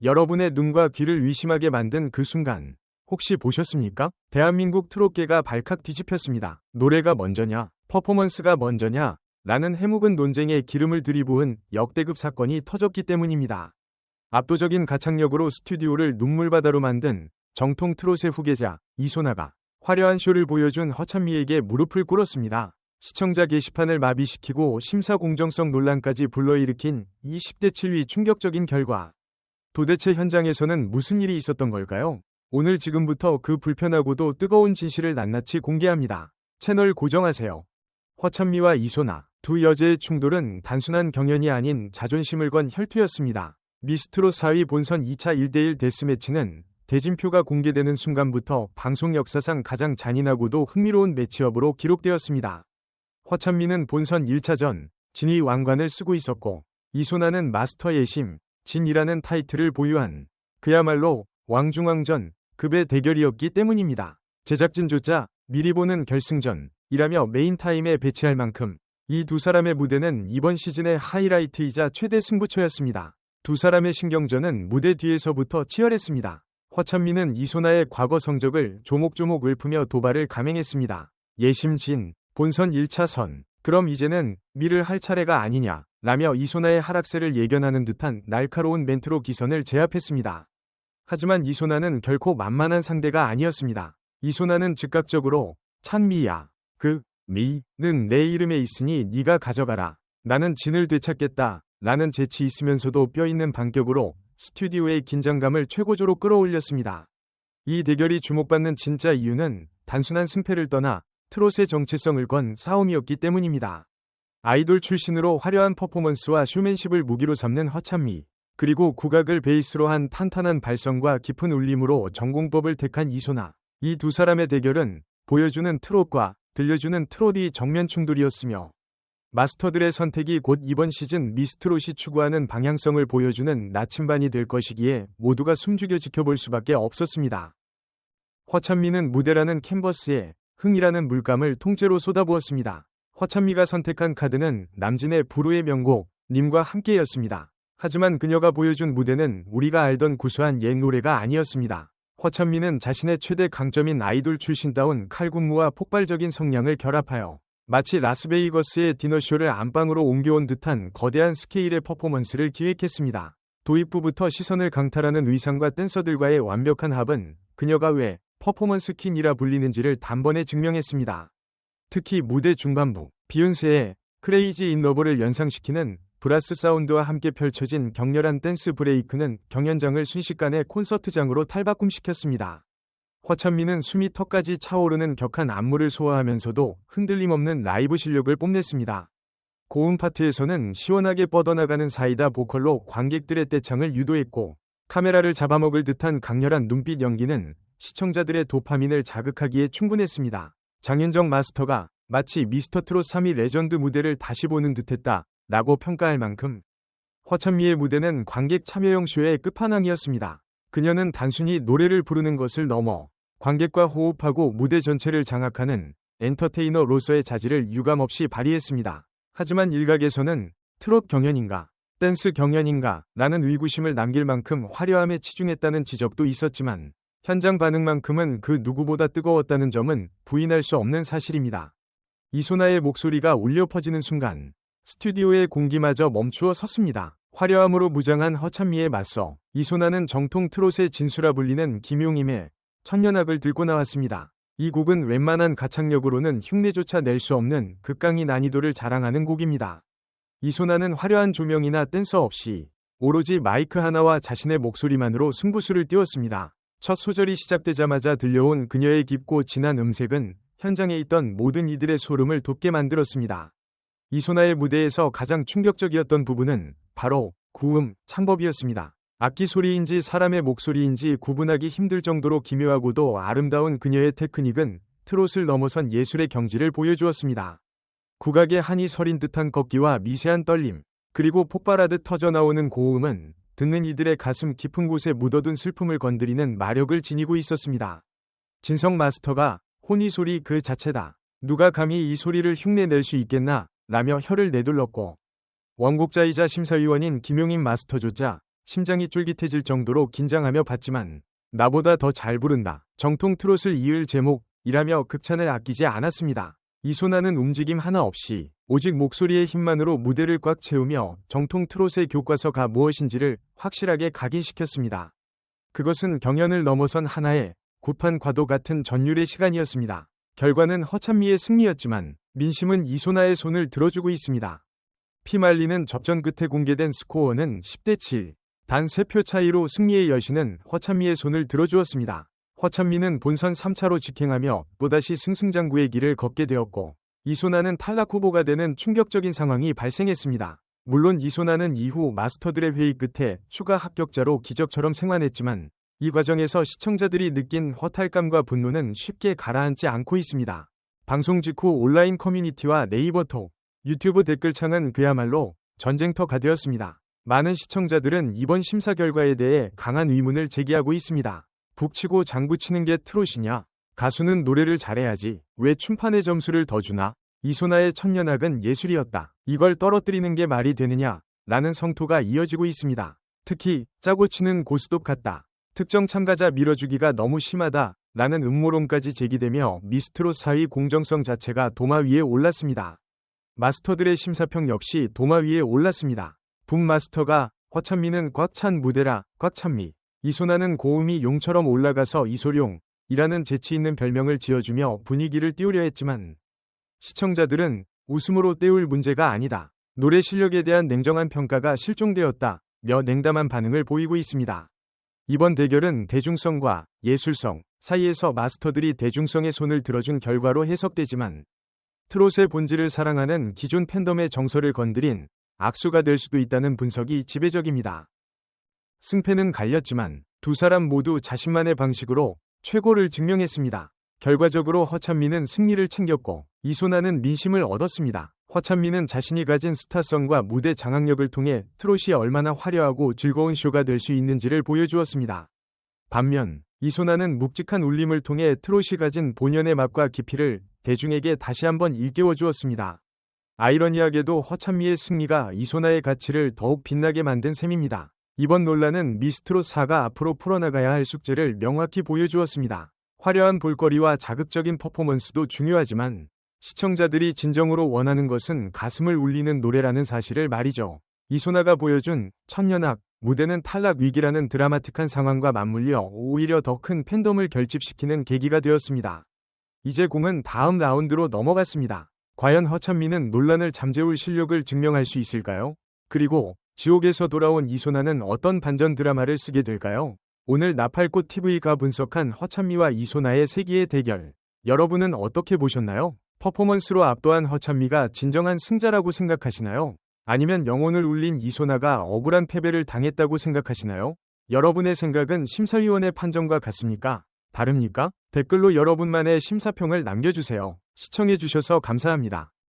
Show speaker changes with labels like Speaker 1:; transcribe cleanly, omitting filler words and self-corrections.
Speaker 1: 여러분의 눈과 귀를 의심하게 만든 그 순간 혹시 보셨습니까? 대한민국 트롯계가 발칵 뒤집혔습니다. 노래가 먼저냐, 퍼포먼스가 먼저냐 라는 해묵은 논쟁에 기름을 들이부은 역대급 사건이 터졌기 때문입니다. 압도적인 가창력으로 스튜디오를 눈물바다로 만든 정통 트롯의 후계자 이소나가 화려한 쇼를 보여준 허찬미에게 무릎을 꿇었습니다. 시청자 게시판을 마비시키고 심사 공정성 논란까지 불러일으킨 이 10대 7위 충격적인 결과. 도대체 현장에서는 무슨 일이 있었던 걸까요? 오늘 지금부터 그 불편하고도 뜨거운 진실을 낱낱이 공개합니다. 채널 고정하세요. 허찬미와 이소나, 두 여자의 충돌은 단순한 경연이 아닌 자존심을 건 혈투였습니다. 미스트롯 4위 본선 2차 1대1 데스매치는 대진표가 공개되는 순간부터 방송 역사상 가장 잔인하고도 흥미로운 매치업으로 기록되었습니다. 허찬미는 본선 1차전 진위 왕관을 쓰고 있었고 이소나는 마스터 예심 진이라는 타이틀을 보유한 그야말로 왕중왕전 급의 대결이었기 때문입니다. 제작진조차 미리 보는 결승전이라며 메인타임에 배치할 만큼 이 두 사람의 무대는 이번 시즌의 하이라이트이자 최대 승부처였습니다. 두 사람의 신경전은 무대 뒤에서부터 치열했습니다. 허찬미는 이소나의 과거 성적을 조목조목 읊으며 도발을 감행했습니다. 예심 진, 본선 1차선, 그럼 이제는 미를 할 차례가 아니냐 라며 이소나의 하락세를 예견하는 듯한 날카로운 멘트로 기선을 제압했습니다. 하지만 이소나는 결코 만만한 상대가 아니었습니다. 이소나는 즉각적으로 찬미야, 그 미는 내 이름에 있으니 네가 가져가라. 나는 진을 되찾겠다 라는 재치 있으면서도 뼈있는 반격으로 스튜디오의 긴장감을 최고조로 끌어올렸습니다. 이 대결이 주목받는 진짜 이유는 단순한 승패를 떠나 트롯의 정체성을 건 싸움이었기 때문입니다. 아이돌 출신으로 화려한 퍼포먼스와 쇼맨십을 무기로 삼는 허찬미, 그리고 국악을 베이스로 한 탄탄한 발성과 깊은 울림으로 전공법을 택한 이소나. 이 두 사람의 대결은 보여주는 트롯과 들려주는 트롯이 정면 충돌이었으며 마스터들의 선택이 곧 이번 시즌 미스트롯이 추구하는 방향성을 보여주는 나침반이 될 것이기에 모두가 숨죽여 지켜볼 수밖에 없었습니다. 허찬미는 무대라는 캔버스에 흥이라는 물감을 통째로 쏟아부었습니다. 허찬미가 선택한 카드는 남진의 불후의 명곡 님과 함께였습니다. 하지만 그녀가 보여준 무대는 우리가 알던 구수한 옛 노래가 아니었습니다. 허찬미는 자신의 최대 강점인 아이돌 출신다운 칼군무와 폭발적인 성량을 결합하여 마치 라스베이거스의 디너쇼를 안방으로 옮겨온 듯한 거대한 스케일의 퍼포먼스를 기획했습니다. 도입부부터 시선을 강탈하는 의상과 댄서들과의 완벽한 합은 그녀가 왜 퍼포먼스 퀸이라 불리는지를 단번에 증명했습니다. 특히 무대 중반부, 비욘세의 크레이지 인 러브를 연상시키는 브라스 사운드와 함께 펼쳐진 격렬한 댄스 브레이크는 경연장을 순식간에 콘서트장으로 탈바꿈시켰습니다. 허찬미는 숨이 턱까지 차오르는 격한 안무를 소화하면서도 흔들림 없는 라이브 실력을 뽐냈습니다. 고음 파트에서는 시원하게 뻗어나가는 사이다 보컬로 관객들의 떼창을 유도했고 카메라를 잡아먹을 듯한 강렬한 눈빛 연기는 시청자들의 도파민을 자극하기에 충분했습니다. 장윤정 마스터가 마치 미스터 트롯 3위 레전드 무대를 다시 보는 듯했다 라고 평가할 만큼 허찬미의 무대는 관객 참여형 쇼의 끝판왕이었습니다. 그녀는 단순히 노래를 부르는 것을 넘어 관객과 호흡하고 무대 전체를 장악하는 엔터테이너로서의 자질을 유감없이 발휘했습니다. 하지만 일각에서는 트롯 경연인가, 댄스 경연인가 라는 의구심을 남길 만큼 화려함에 치중했다는 지적도 있었지만 현장 반응만큼은 그 누구보다 뜨거웠다는 점은 부인할 수 없는 사실입니다. 이소나의 목소리가 울려 퍼지는 순간 스튜디오의 공기마저 멈추어 섰습니다. 화려함으로 무장한 허찬미에 맞서 이소나는 정통 트롯의 진수라 불리는 김용임의 천년악을 들고 나왔습니다. 이 곡은 웬만한 가창력으로는 흉내조차 낼 수 없는 극강의 난이도를 자랑하는 곡입니다. 이소나는 화려한 조명이나 댄서 없이 오로지 마이크 하나와 자신의 목소리만으로 승부수를 띄웠습니다. 첫 소절이 시작되자마자 들려온 그녀의 깊고 진한 음색은 현장에 있던 모든 이들의 소름을 돋게 만들었습니다. 이소나의 무대에서 가장 충격적이었던 부분은 바로 구음, 창법이었습니다. 악기 소리인지 사람의 목소리인지 구분하기 힘들 정도로 기묘하고도 아름다운 그녀의 테크닉은 트롯을 넘어선 예술의 경지를 보여주었습니다. 국악의 한이 서린 듯한 걷기와 미세한 떨림, 그리고 폭발하듯 터져나오는 고음은 듣는 이들의 가슴 깊은 곳에 묻어둔 슬픔을 건드리는 마력을 지니고 있었습니다. 진성 마스터가 혼이 소리 그 자체다. 누가 감히 이 소리를 흉내낼 수 있겠나? 라며 혀를 내둘렀고 원곡자이자 심사위원인 김용임 마스터조차 심장이 쫄깃해질 정도로 긴장하며 봤지만 나보다 더 잘 부른다. 정통 트롯을 이을 제목이라며 극찬을 아끼지 않았습니다. 이소나는 움직임 하나 없이 오직 목소리의 힘만으로 무대를 꽉 채우며 정통 트롯의 교과서가 무엇인지를 확실하게 각인시켰습니다. 그것은 경연을 넘어선 하나의 굿판 과도 같은 전율의 시간이었습니다. 결과는 허찬미의 승리였지만 민심은 이소나의 손을 들어주고 있습니다. 피말리는 접전 끝에 공개된 스코어는 10대 7. 단 3표 차이로 승리의 여신은 허찬미의 손을 들어주었습니다. 허찬미는 본선 3차로 직행하며 또다시 승승장구의 길을 걷게 되었고 이소나는 탈락 후보가 되는 충격적인 상황이 발생했습니다. 물론 이소나는 이후 마스터들의 회의 끝에 추가 합격자로 기적처럼 생환했지만 이 과정에서 시청자들이 느낀 허탈감과 분노는 쉽게 가라앉지 않고 있습니다. 방송 직후 온라인 커뮤니티와 네이버 톡, 유튜브 댓글창은 그야말로 전쟁터가 되었습니다. 많은 시청자들은 이번 심사 결과에 대해 강한 의문을 제기하고 있습니다. 북치고 장구치는 게 트롯이냐? 가수는 노래를 잘해야지. 왜 춤판의 점수를 더 주나? 이소나의 천년악은 예술이었다. 이걸 떨어뜨리는 게 말이 되느냐? 라는 성토가 이어지고 있습니다. 특히 짜고 치는 고스톱 같다. 특정 참가자 밀어주기가 너무 심하다. 라는 음모론까지 제기되며 미스트롯 4위 공정성 자체가 도마 위에 올랐습니다. 마스터들의 심사평 역시 도마 위에 올랐습니다. 북마스터가 허찬미는 꽉 찬 무대라 꽉찬미, 이소나는 고음이 용처럼 올라가서 이소룡이라는 재치있는 별명을 지어주며 분위기를 띄우려 했지만 시청자들은 웃음으로 때울 문제가 아니다. 노래 실력에 대한 냉정한 평가가 실종되었다며 냉담한 반응을 보이고 있습니다. 이번 대결은 대중성과 예술성 사이에서 마스터들이 대중성의 손을 들어준 결과로 해석되지만 트롯의 본질을 사랑하는 기존 팬덤의 정서를 건드린 악수가 될 수도 있다는 분석이 지배적입니다. 승패는 갈렸지만 두 사람 모두 자신만의 방식으로 최고를 증명했습니다. 결과적으로 허찬미는 승리를 챙겼고 이소나는 민심을 얻었습니다. 허찬미는 자신이 가진 스타성과 무대 장악력을 통해 트롯이 얼마나 화려하고 즐거운 쇼가 될 수 있는지를 보여주었습니다. 반면 이소나는 묵직한 울림을 통해 트롯이 가진 본연의 맛과 깊이를 대중에게 다시 한번 일깨워 주었습니다. 아이러니하게도 허찬미의 승리가 이소나의 가치를 더욱 빛나게 만든 셈입니다. 이번 논란은 미스트롯 4가 앞으로 풀어나가야 할 숙제를 명확히 보여주었습니다. 화려한 볼거리와 자극적인 퍼포먼스도 중요하지만 시청자들이 진정으로 원하는 것은 가슴을 울리는 노래라는 사실을 말이죠. 이소나가 보여준 천년악 무대는 탈락 위기라는 드라마틱한 상황과 맞물려 오히려 더 큰 팬덤을 결집시키는 계기가 되었습니다. 이제 공은 다음 라운드로 넘어갔습니다. 과연 허찬미는 논란을 잠재울 실력을 증명할 수 있을까요? 그리고 지옥에서 돌아온 이소나는 어떤 반전 드라마를 쓰게 될까요? 오늘 나팔꽃TV가 분석한 허찬미와 이소나의 세기의 대결. 여러분은 어떻게 보셨나요? 퍼포먼스로 압도한 허찬미가 진정한 승자라고 생각하시나요? 아니면 영혼을 울린 이소나가 억울한 패배를 당했다고 생각하시나요? 여러분의 생각은 심사위원의 판정과 같습니까? 다릅니까? 댓글로 여러분만의 심사평을 남겨주세요. 시청해주셔서 감사합니다.